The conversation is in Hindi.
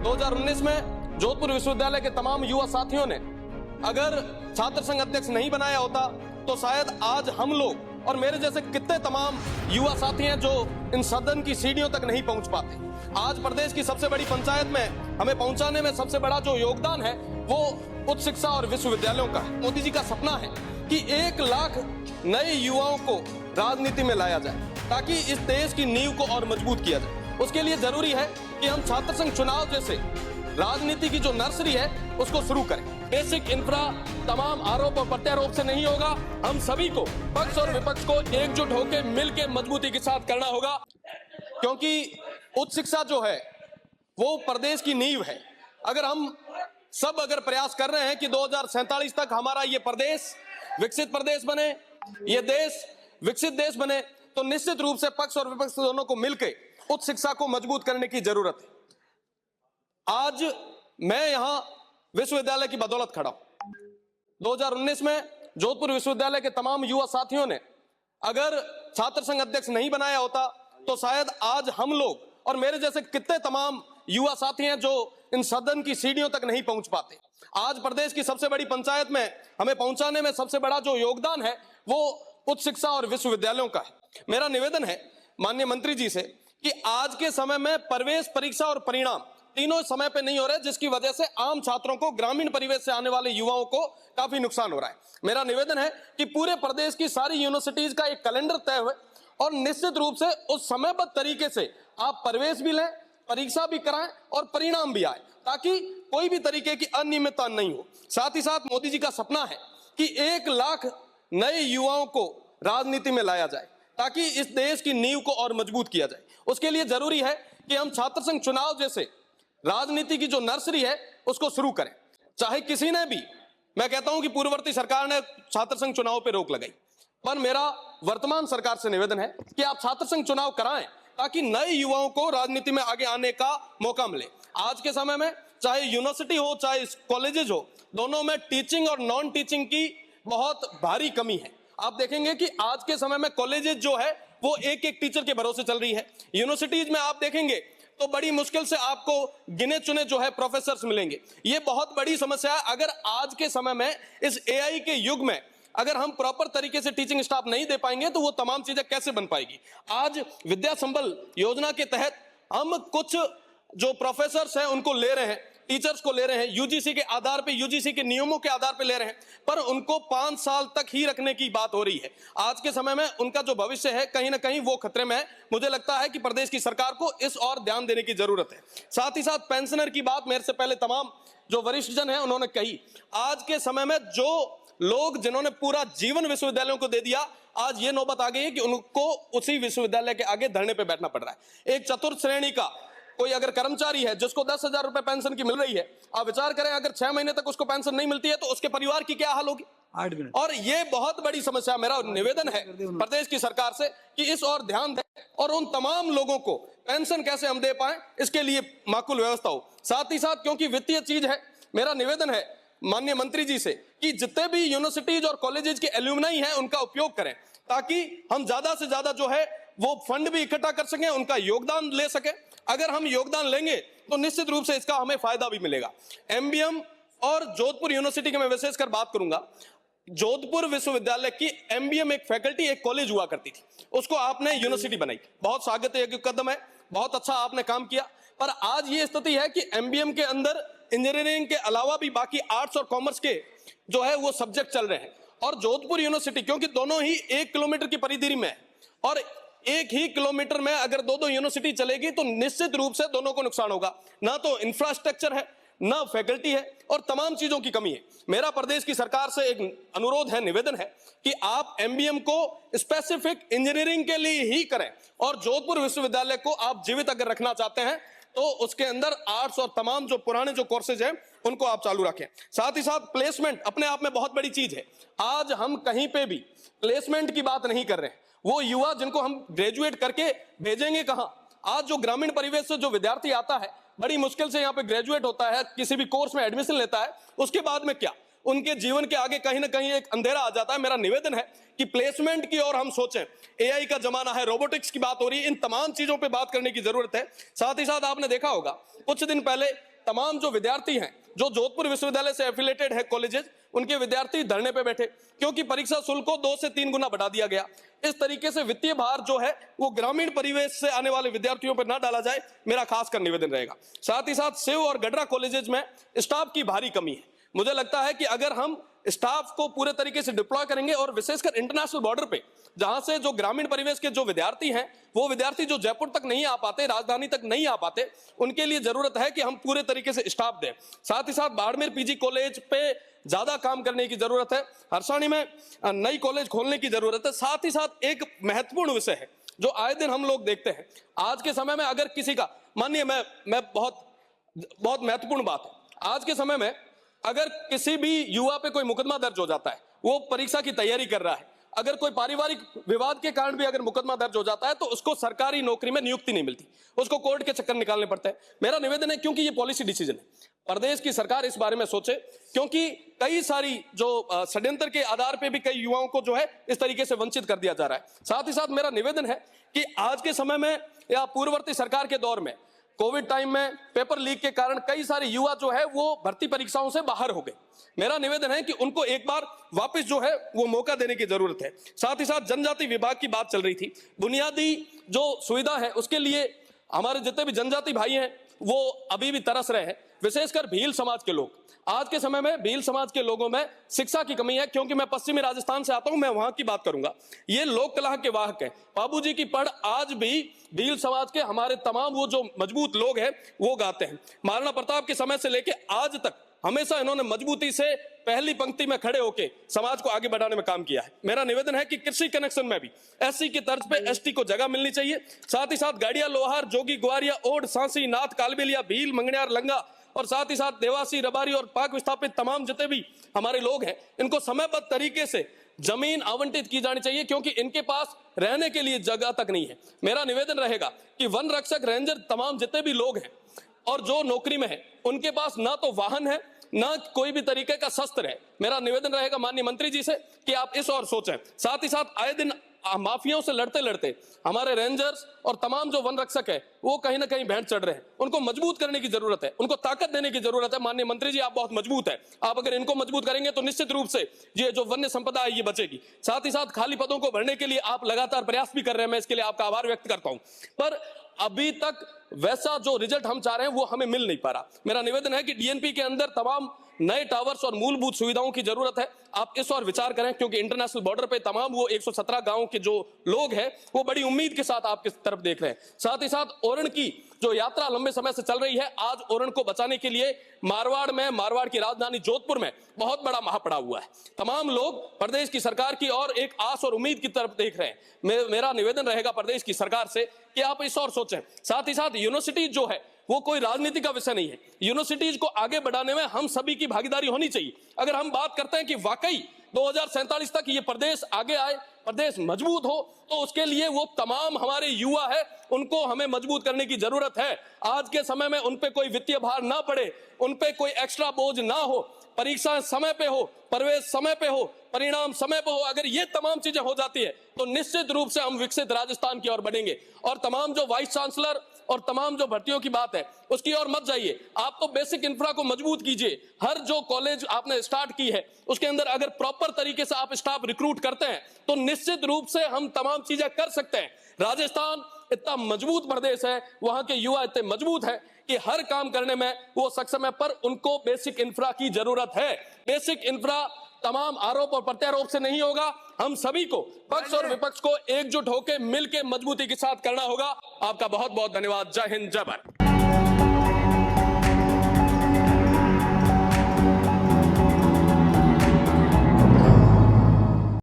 2019 में जोधपुर विश्वविद्यालय के तमाम युवा साथियों ने अगर छात्र संघ अध्यक्ष नहीं बनाया होता तो शायद आज हम लोग और मेरे जैसे कितने तमाम युवा साथी हैं जो इन सदन की सीढ़ियों तक नहीं पहुंच पाते। आज प्रदेश की सबसे बड़ी पंचायत में हमें पहुंचाने में सबसे बड़ा जो योगदान है वो उच्च शिक्षा और विश्वविद्यालयों का है। मोदी जी का सपना है कि 1 लाख नए युवाओं को राजनीति में लाया जाए ताकि इस देश की नींव को और मजबूत किया जाए। उसके लिए जरूरी है कि हम छात्र संघ चुनाव जैसे राजनीति की जो नर्सरी है उसको शुरू करें। बेसिक इंफ्रा तमाम आरोप और प्रत्यारोप से नहीं होगा। हम सभी को पक्ष और विपक्ष को एकजुट होकर मिलकर मजबूती के साथ करना होगा, क्योंकि उच्च शिक्षा जो है वो प्रदेश की नींव है। अगर हम सब प्रयास कर रहे हैं कि 2047 तक हमारा ये प्रदेश विकसित प्रदेश बने, ये देश विकसित देश बने, तो निश्चित रूप से पक्ष और विपक्ष दोनों को मिलकर उच्च शिक्षा को मजबूत करने की जरूरत है। आज मैं यहां विश्वविद्यालय की बदौलत खड़ा हूं। 2019 में जोधपुर विश्वविद्यालय के तमाम युवा साथियों ने अगर छात्र संघ अध्यक्ष नहीं बनाया होता तो शायद आज हम लोग और मेरे जैसे कितने तमाम युवा साथी हैं जो इन सदन की सीढ़ियों तक नहीं पहुंच पाते। आज प्रदेश की सबसे बड़ी पंचायत में हमें पहुंचाने में सबसे बड़ा जो योगदान है वो उच्च शिक्षा और विश्वविद्यालयों का है। मेरा निवेदन है माननीय मंत्री जी से कि आज के समय में प्रवेश परीक्षा और परिणाम तीनों समय पे नहीं हो रहे, जिसकी वजह से आम छात्रों को, ग्रामीण परिवेश से आने वाले युवाओं को काफी नुकसान हो रहा है। मेरा निवेदन है कि पूरे प्रदेश की सारी यूनिवर्सिटीज का एक कैलेंडर तय हुए और निश्चित रूप से उस समयबद्ध तरीके से आप प्रवेश भी लें, परीक्षा भी कराएं और परिणाम भी आए, ताकि कोई भी तरीके की अनियमितता नहीं हो। साथ ही साथ मोदी जी का सपना है कि 1 लाख नए युवाओं को राजनीति में लाया जाए ताकि इस देश की नींव को और मजबूत किया जाए। उसके लिए जरूरी है कि हम छात्र संघ चुनाव जैसे राजनीति की जो नर्सरी है उसको शुरू करें। चाहे किसी ने भी, मैं कहता हूं कि पूर्ववर्ती सरकार ने छात्र संघ चुनाव पे रोक लगाई, पर मेरा वर्तमान सरकार से निवेदन है कि आप छात्र संघ चुनाव कराएं ताकि नए युवाओं को राजनीति में आगे आने का मौका मिले। आज के समय में चाहे यूनिवर्सिटी हो चाहे कॉलेजेज हो, दोनों में टीचिंग और नॉन टीचिंग की बहुत भारी कमी है। आप देखेंगे कि आज के समय में कॉलेजेज जो है वो एक एक टीचर के भरोसे चल रही है। यूनिवर्सिटीज में आप देखेंगे तो बड़ी मुश्किल से आपको गिने चुने जो है प्रोफेसर्स मिलेंगे। ये बहुत बड़ी समस्या है। अगर आज के समय में इस एआई के युग में अगर हम प्रॉपर तरीके से टीचिंग स्टाफ नहीं दे पाएंगे तो वो तमाम चीजें कैसे बन पाएगी। आज विद्या संबल योजना के तहत हम कुछ जो प्रोफेसर्स हैं उनको ले रहे हैं, टीचर्स को ले रहे हैं, यूजीसी के आधार पे, यूजीसी के नियमों के आधार पे ले रहे हैं, पर उनको 5 साल तक ही रखने की बात हो रही है। आज के समय में उनका जो भविष्य है कहीं ना कहीं वो खतरे में है। मुझे लगता है कि प्रदेश की सरकार को इस और ध्यान देने की जरूरत है। साथ ही साथ पेंशनर की बात मेरे से पहले तमाम जो वरिष्ठ जन है उन्होंने कही। आज के समय में जो लोग जिन्होंने पूरा जीवन विश्वविद्यालयों को दे दिया, आज ये नौबत आ गई है कि उनको उसी विश्वविद्यालय के आगे धरने पे बैठना पड़ रहा है। एक चतुर्थ श्रेणी का कोई अगर कर्मचारी है जिसको 10,000 रुपए पेंशन की मिल रही है, आप विचार करें अगर 6 महीने तक उसको पेंशन नहीं मिलती है तो उसके परिवार की क्या हाल होगी। 8 मिनट। और ये बहुत बड़ी समस्या। मेरा निवेदन है प्रदेश की सरकार से कि इस और ध्यान दें और उन तमाम लोगों को पेंशन कैसे हम दे पाए इसके लिए माकूल व्यवस्था हो। साथ ही साथ क्योंकि वित्तीय चीज है, मेरा निवेदन है माननीय मंत्री जी से कि जितने भी यूनिवर्सिटीज और कॉलेजेस के एल्यूमनाई हैं उनका उपयोग करें ताकि हम ज्यादा से ज्यादा जो है वो फंड भी इकट्ठा कर सकें, उनका योगदान ले सके। अगर हम योगदान लेंगे तो निश्चित रूप से इसका हमें फायदा भी मिलेगा। एमबीएम और जोधपुर यूनिवर्सिटी की मैं विशेषकर बात करूंगा। जोधपुर विश्वविद्यालय की एमबीएम एक फैकल्टी, एक कॉलेज हुआ करती थी, उसको आपने यूनिवर्सिटी बनाई, बहुत स्वागत योग्य कदम है, बहुत अच्छा आपने काम किया। पर आज ये स्थिति है कि एमबीएम के अंदर इंजीनियरिंग के अलावा भी बाकी आर्ट्स और कॉमर्स के जो है वो सब्जेक्ट चल रहे हैं। और जोधपुर यूनिवर्सिटी क्योंकि दोनों ही 1 किलोमीटर की परिधि में है और एक ही किलोमीटर में अगर दो यूनिवर्सिटी चलेगी तो निश्चित रूप से दोनों को नुकसान होगा। ना तो इंफ्रास्ट्रक्चर है, ना फैकल्टी है और तमाम चीजों की कमी है। मेरा प्रदेश की सरकार से एक अनुरोध है, निवेदन है कि आप एमबीएम को स्पेसिफिक इंजीनियरिंग के लिए ही करें और जोधपुर विश्वविद्यालय को आप जीवित अगर रखना चाहते हैं तो उसके अंदर आर्ट्स और तमाम जो पुराने जो कोर्सेज हैं उनको आप चालू रखें। साथ ही साथ प्लेसमेंट अपने आप में बहुत बड़ी चीज है। आज हम कहीं पे भी प्लेसमेंट की बात नहीं कर रहे हैं। वो युवा जिनको हम ग्रेजुएट करके भेजेंगे कहां? आज जो ग्रामीण परिवेश से जो विद्यार्थी आता है, बड़ी मुश्किल से यहाँ पे ग्रेजुएट होता है, किसी भी कोर्स में एडमिशन लेता है, उसके बाद में क्या उनके जीवन के आगे कहीं ना कहीं एक अंधेरा आ जाता है। मेरा निवेदन है कि प्लेसमेंट की ओर हम सोचें। एआई का जमाना है, रोबोटिक्स की बात हो रही है, इन तमाम चीजों पे बात करने की जरूरत है। साथ ही साथ आपने देखा होगा कुछ दिन पहले तमाम जो विद्यार्थी हैं, जो जोधपुर विश्वविद्यालय से एफिलेटेड है कॉलेजेस, उनके विद्यार्थी धरने पे बैठे क्योंकि परीक्षा शुल्क को 2 से 3 गुना बढ़ा दिया गया। इस तरीके से वित्तीय भार जो है वो ग्रामीण परिवेश से आने वाले विद्यार्थियों पर ना डाला जाए, मेरा खासकर निवेदन रहेगा। साथ ही साथ शिव और गडरा कॉलेजेस में स्टाफ की भारी कमी है। मुझे लगता है कि अगर हम स्टाफ को पूरे तरीके से डिप्लॉय करेंगे और विशेषकर इंटरनेशनल बॉर्डर पे, जहां से जो ग्रामीण परिवेश के जो विद्यार्थी हैं, वो विद्यार्थी जो जयपुर तक नहीं आ पाते, राजधानी तक नहीं आ पाते, उनके लिए जरूरत है कि हम पूरे तरीके से स्टाफ दें। साथ ही साथ बाड़मेर पीजी कॉलेज पे ज्यादा काम करने की जरूरत है, हरसाणी में नई कॉलेज खोलने की जरूरत है। साथ ही साथ एक महत्वपूर्ण विषय है जो आए दिन हम लोग देखते हैं, आज के समय में अगर किसी का, मानिए मैं बहुत महत्वपूर्ण बात है, आज के समय में अगर किसी भी युवा पे कोई मुकदमा दर्ज हो जाता है, वो परीक्षा की तैयारी कर रहा है, अगर कोई पारिवारिक विवाद के कारण भी अगर मुकदमा दर्ज हो जाता है तो उसको सरकारी नौकरी में नियुक्ति नहीं मिलती, उसको कोर्ट के चक्कर निकालने पड़ते हैं। मेरा निवेदन है, क्योंकि ये पॉलिसी डिसीजन है, प्रदेश की सरकार इस बारे में सोचे, क्योंकि कई सारी जो षड्यंत्र के आधार पे भी कई युवाओं को जो है इस तरीके से वंचित कर दिया जा रहा है। साथ ही साथ मेरा निवेदन है कि आज के समय में या पूर्ववर्ती सरकार के दौर में कोविड टाइम में पेपर लीक के कारण कई सारे युवा जो है वो भर्ती परीक्षाओं से बाहर हो गए। मेरा निवेदन है कि उनको एक बार वापस जो है वो मौका देने की जरूरत है। साथ ही साथ जनजाति विभाग की बात चल रही थी, बुनियादी जो सुविधा है उसके लिए हमारे जितने भी जनजाति भाई हैं वो अभी भी तरस रहे हैं, विशेषकर भील समाज के लोग। आज के समय में भील समाज के लोगों में शिक्षा की कमी है, क्योंकि मैं पश्चिमी राजस्थान से आता हूं, मैं वहां की बात करूंगा। ये लोक कला के वाहक हैं, बाबूजी की पढ़ आज भी भील समाज के हमारे तमाम वो जो मजबूत लोग हैं वो गाते हैं। महाराणा प्रताप के समय से लेके आज तक हमेशा इन्होंने मजबूती से पहली पंक्ति में खड़े होकर समाज को आगे बढ़ाने में काम किया है। मेरा निवेदन है कि कृषि कनेक्शन में भी एससी की तर्ज पे एसटी को जगह मिलनी चाहिए। साथ ही साथ गाड़िया, लोहार, जोगी, ग्वारिया, ओड, सांसी, नाथ, कालबेलिया, भील, मंगनियार, लंगा और साथ ही साथ देवासी, रबारी और पाक विस्थापित तमाम जितने भी हमारे लोग हैं, इनको समयबद्ध तरीके से जमीन आवंटित की जानी चाहिए, क्योंकि इनके पास रहने के लिए जगह तक नहीं है। मेरा निवेदन रहेगा कि वन रक्षक, रेंजर, तमाम जितने भी लोग हैं और जो नौकरी में है, उनके पास ना तो वाहन है ना कोई भी तरीके का शस्त्र है। मेरा निवेदन रहेगा माननीय मंत्री जी से कि आप इस और सोचें। साथ ही साथ आए दिन माफियाओं से लड़ते लड़ते हमारे रेंजर्स और तमाम जो वन रक्षक है वो कहीं ना कहीं भेंट चढ़ रहे हैं, उनको मजबूत करने की जरूरत है, उनको ताकत देने की जरूरत है। माननीय मंत्री जी, आप बहुत मजबूत है, आप अगर इनको मजबूत करेंगे तो निश्चित रूप से ये जो वन्य संपदा है ये बचेगी। साथ ही साथ खाली पदों को भरने के लिए आप लगातार प्रयास भी कर रहे हैं, मैं इसके लिए आपका आभार व्यक्त करता हूं, पर अभी तक वैसा जो रिजल्ट हम चाह रहे हैं वो हमें मिल नहीं पा रहा। मेरा निवेदन है कि डीएनपी के अंदर तमाम नए टावर्स और मूलभूत सुविधाओं की जरूरत है, आप इस और विचार करें, क्योंकि इंटरनेशनल बॉर्डर पे तमाम वो 117 गांवों के जो लोग हैं वो बड़ी उम्मीद के साथ आपकी तरफ देख रहे हैं। साथ ही साथ ओरण की जो यात्रा लंबे समय से चल रही है, आज ओरण को बचाने के लिए मारवाड़ की राजधानी जोधपुर में बहुत बड़ा महा पड़ा हुआ है। तमाम लोग प्रदेश की सरकार की और एक आस और उम्मीद की तरफ देख रहे हैं। मेरा निवेदन रहेगा प्रदेश की सरकार से कि आप इस और सोचें। साथ ही साथ यूनिवर्सिटी जो है वो कोई राजनीति का विषय नहीं है, यूनिवर्सिटीज को आगे बढ़ाने में हम सभी की भागीदारी होनी चाहिए। अगर हम बात करते हैं कि वाकई 2047 तक ये प्रदेश आगे आए, प्रदेश मजबूत हो, तो उसके लिए वो तमाम हमारे युवा है उनको हमें मजबूत करने की जरूरत है। आज के समय में उन पे कोई वित्तीय भार ना पड़े, उन पे कोई एक्स्ट्रा बोझ ना हो, परीक्षाएं समय पे हो, प्रवेश समय पे हो, परिणाम समय पे हो, अगर ये तमाम चीजें हो जाती है तो निश्चित रूप से हम विकसित राजस्थान की ओर बढ़ेंगे। और तमाम जो वाइस चांसलर और तमाम जो भर्तियों की बात है उसकी ओर मत जाइए, आप तो बेसिक इंफ्रा को मजबूत कीजिए। हर जो कॉलेज आपने स्टार्ट की है उसके अंदर अगर प्रॉपर तरीके से आप स्टाफ रिक्रूट करते हैं तो निश्चित रूप से हम तमाम चीजें कर सकते हैं। राजस्थान इतना मजबूत प्रदेश है, वहां के युवा इतने मजबूत है कि हर काम करने में वो सक्षम है, पर उनको बेसिक इंफ्रा की जरूरत है। बेसिक इंफ्रा तमाम आरोप और प्रत्यारोप से नहीं होगा, हम सभी को, पक्ष और विपक्ष को एकजुट होकर मिलकर मजबूती के साथ करना होगा। आपका बहुत बहुत धन्यवाद। जय हिंद, जय भारत।